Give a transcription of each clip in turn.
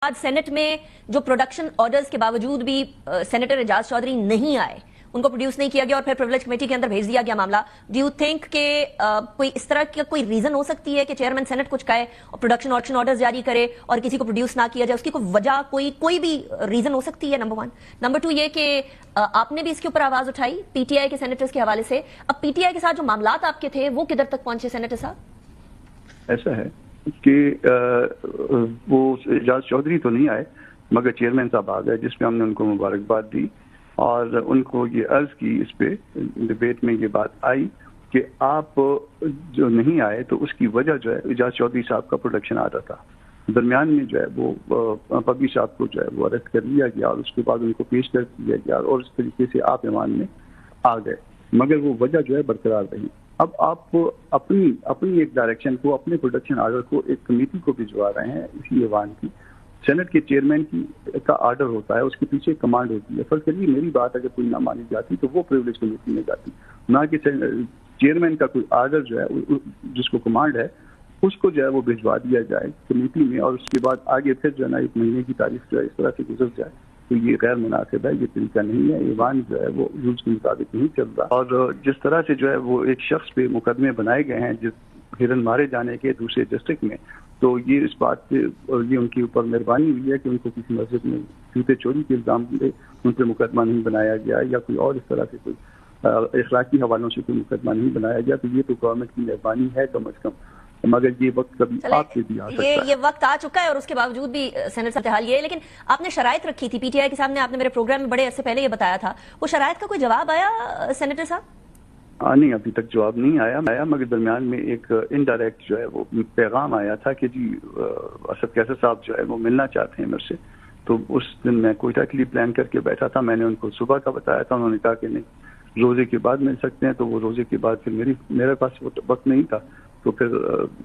आज सेनेट में जो प्रोडक्शन ऑर्डर्स के बावजूद भी सेनेटर एजाज चौधरी नहीं आए, उनको प्रोड्यूस नहीं किया गया और फिर प्रिविलेज कमेटी के अंदर भेज दिया गया मामला। डू यू थिंक कि कोई इस तरह की कोई रीजन हो सकती है कि चेयरमैन सेनेट कुछ कहे और प्रोडक्शन ऑप्शन ऑर्डर्स जारी करे और किसी को प्रोड्यूस ना किया जाए? उसकी कोई वजह कोई भी रीजन हो सकती है? Number one. नंबर टू ये कि आपने भी इसके ऊपर आवाज उठाई पीटीआई के सेनेटर्स के हवाले से। अब पीटीआई के साथ जो मामलात आपके थे वो किधर तक पहुंचे सेनेटर साहब? ऐसा है कि वो एजाज चौधरी तो नहीं आए मगर चेयरमैन साहब आ गए, जिसमें हमने उनको मुबारकबाद दी और उनको ये अर्ज की, इस पे डिबेट में ये बात आई कि आप जो नहीं आए तो उसकी वजह जो है एजाज चौधरी साहब का प्रोडक्शन आ रहा था। दरमियान में जो है वो पब्बी साहब को जो है वो अरेस्ट कर लिया गया और उसके बाद उनको पेश कर दिया गया और इस तरीके से आप ईमान में आ गए, मगर वो वजह जो है बरकरार रही। अब आप अपनी एक डायरेक्शन को, अपने प्रोडक्शन आर्डर को एक कमेटी को भिजवा रहे हैं इसी ऐवान की। सेनेट के चेयरमैन का आर्डर होता है, उसके पीछे कमांड होती है। फर्ज करिए मेरी बात अगर कोई ना मानी जाती तो वो प्रिविलेज कमेटी में जाती, ना कि चेयरमैन का कोई आर्डर जो है जिसको कमांड है उसको जो है वो भिजवा दिया जाए कमेटी में और उसके बाद आगे फिर जो है ना एक महीने की तारीख जो है इस तरह से गुजर जाए। तो ये गैर मुनासिब है, ये तरीका नहीं है। ईवान जो है वो रूल्स के मुताबिक नहीं चल रहा और जिस तरह से जो है वो एक शख्स पे मुकदमे बनाए गए हैं जिस हिरन मारे जाने के दूसरे डिस्ट्रिक्ट में, तो ये इस बात पे ये उनके ऊपर मेहरबानी हुई है कि उनको किसी मस्जिद में जूते चोरी के इल्जाम पे उन पर मुकदमा नहीं बनाया गया या कोई और इस तरह से कोई इखलाकी हवालों से कोई मुकदमा नहीं बनाया गया। तो ये तो गवर्नमेंट की मेहरबानी है कम अज कम, मगर ये वक्त कभी आपके भी आ सकता है। ये वक्त आ चुका है और उसके बावजूद भी सेनेट साहब हाल ये है। लेकिन आपने शराइत रखी थी पीटीआई के सामने, आपने मेरे प्रोग्राम में बड़े अरसे पहले ये बताया था, वो शराइत का कोई जवाब आया सेनेटर साहब? नहीं, अभी तक जवाब नहीं आया मगर दरमियान में एक इनडायरेक्ट जो है वो पैगाम आया था कि जी असद कैसर साहब जो है वो मिलना चाहते हैं मेरे से। तो उस दिन मैं कोयटा के लिए प्लान करके बैठा था, मैंने उनको सुबह का बताया था, उन्होंने कहा कि नहीं रोजे के बाद मिल सकते हैं। तो वो रोजे के बाद फिर मेरे पास वो वक्त नहीं था, तो फिर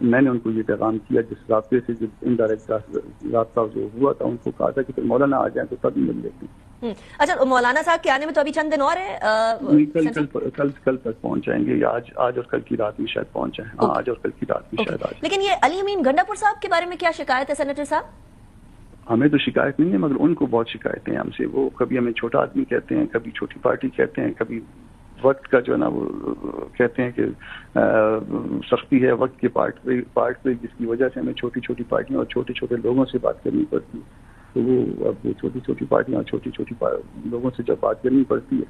मैंने उनको ये पैगाम किया जिस रास्ते से जो इनडायरेक्ट रास्ता जो हुआ था उनको कहा था कि फिर मौलाना आ जाए तो तभी मिल लेते हैं। अच्छा, मौलाना साहब के आने में तो अभी चंद दिन और है। कल तक पहुंच जाएंगे या आज और कल की रात में शायद पहुंच जाए। हाँ, आज और कल की रात में शायद आज। लेकिन ये अली अमीन गंडापुर साहब के बारे में क्या शिकायत है सेनेटर साहब? हमें तो शिकायत नहीं है मगर उनको बहुत शिकायतें हैं हमसे। वो कभी हमें छोटा आदमी कहते हैं, कभी छोटी पार्टी कहते हैं, कभी वक्त का जो है ना वो कहते हैं कि सख्ती है वक्त के पार्ट पे जिसकी वजह से हमें छोटी छोटी पार्टियों और छोटे छोटे लोगों से बात करनी पड़ती है। तो वो अब छोटी छोटी पार्टियां और छोटी छोटी लोगों से जब बात करनी पड़ती है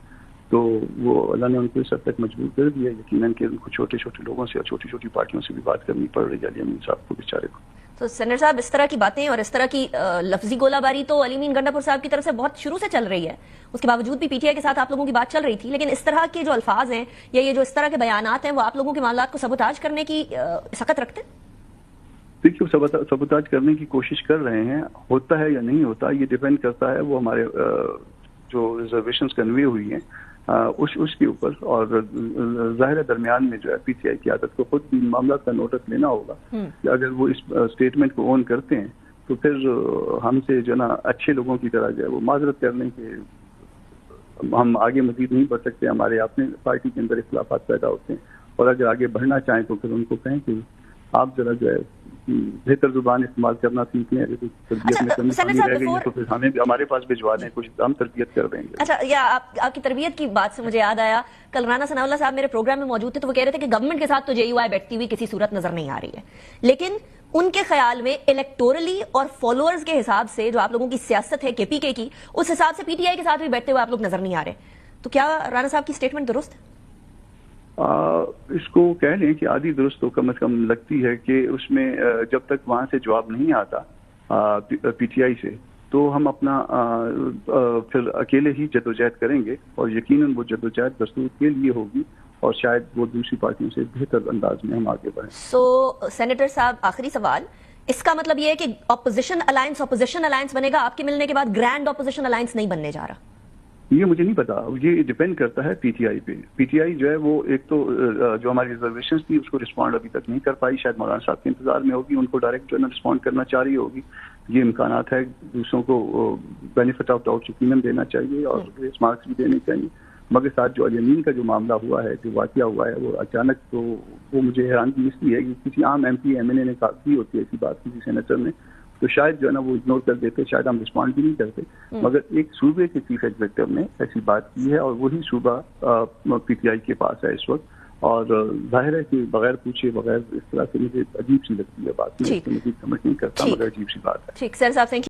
तो वो अल्लाह ने उनको इस हद तक मजबूर कर दिया यकीनन कि उनको छोटे छोटे लोगों से और छोटी छोटी पार्टियों से भी बात करनी पड़ रही है अली अमीन साहब को बेचारे को। तो सेनेटर साहब इस तरह की बातें और इस तरह की लफ्जी गोलाबारी तो अली अमीन गंडापुर साहब की तरफ से बहुत शुरू से चल रही है, उसके बावजूद भी पीटीआई के साथ आप लोगों की बात चल रही थी। लेकिन इस तरह के जो अल्फाज हैं या ये जो इस तरह के बयानात हैं वो आप लोगों के मामलात को सबोताज करने की सख्त रखते हैं? देखिए, सबोताज करने की कोशिश कर रहे हैं, होता है या नहीं होता ये डिपेंड करता है वो हमारे जो रिजर्वेशंस कन्वे हुई हैं उसके ऊपर। और जाहिर दरमियान में जो है पीटीआई की आदत को खुद भी मामला का नोटिस लेना होगा कि अगर वो इस स्टेटमेंट को ऑन करते हैं तो फिर हमसे जो ना अच्छे लोगों की तरह जो है वो माजरत करने के हम आगे मजीद नहीं बढ़ सकते। हमारे अपने पार्टी के अंदर इख्लाफात पैदा होते हैं और अगर आगे बढ़ना चाहें तो फिर उनको कहें कि आप जरा जो है बेहतर जुबान इस्तेमाल करना सीखने, तरबियत में कमी रह गई है तो फिर हमें भी हमारे पास भिजवा दें, कुछ हम तरबियत कर देंगे। अच्छा, या आपकी तरबियत की बात से मुझे याद आया, कल राना सनाउल्लाह साहब मेरे प्रोग्राम में मौजूद थे तो वो कह रहे थे कि गवर्नमेंट के साथ तो जेयूआई बैठती हुई किसी सूरत नजर नहीं आ रही है, लेकिन उनके ख्याल में इलेक्टोरली और फॉलोअर्स के हिसाब से जो आप लोगों की सियासत है केपीके की, उस हिसाब से पीटीआई के साथ भी बैठते हुए आप लोग नजर नहीं आ रहे। तो क्या राना साहब की स्टेटमेंट दुरुस्त है? इसको कह लें कि आधी दुरुस्त तो कम से कम लगती है कि उसमें जब तक वहां से जवाब नहीं आता पीटीआई से तो हम अपना फिर अकेले ही जदोजहद करेंगे और यकीनन वो जदोजहद दस्तूर के लिए होगी और शायद वो दूसरी पार्टियों से बेहतर अंदाज में हम आगे बढ़ें। सेनेटर साहब, आखिरी सवाल, इसका मतलब ये है कि ऑपोजिशन अलायंस बनेगा आपके मिलने के बाद, ग्रैंड ऑपोजिशन अलायंस नहीं बनने जा रहा? ये मुझे नहीं पता, ये डिपेंड करता है पीटीआई पे। पीटीआई जो है वो एक तो जो हमारी रिजर्वेशंस थी उसको रिस्पॉन्ड अभी तक नहीं कर पाई, शायद मौलाना साहब के इंतजार में होगी, उनको डायरेक्ट जो है ना रिस्पॉन्ड करना चाह रही होगी। ये इम्कानात है, दूसरों को बेनिफिट ऑफ डाउट यकीनन देना चाहिए और ग्रेस मार्क्स भी देने चाहिए। मगर साथ जो अली अमीन का जो मामला हुआ है, जो वाकया हुआ है वो अचानक, तो वो मुझे हैरानगी इसलिए है कि किसी आम MP MNA ने की होती है ऐसी बात किसी सेनेटर ने, تو شاید جو ہے نا وہ اگنور کر دیتے, شاید ہم رسپونڈ بھی نہیں کرتے. مگر ایک صوبے کے چیف ایگزیکٹو نے ایسی بات کی ہے, اور وہی صوبہ پی ٹی آئی کے پاس ہے اس وقت, اور ظاہر ہے کہ بغیر پوچھے بغیر اس طرح سے مجھے عجیب سی لگتی ہے بات, مجھے سمجھ نہیں کرتا, مگر عجیب سی بات ہے. ٹھیک سر صاحب,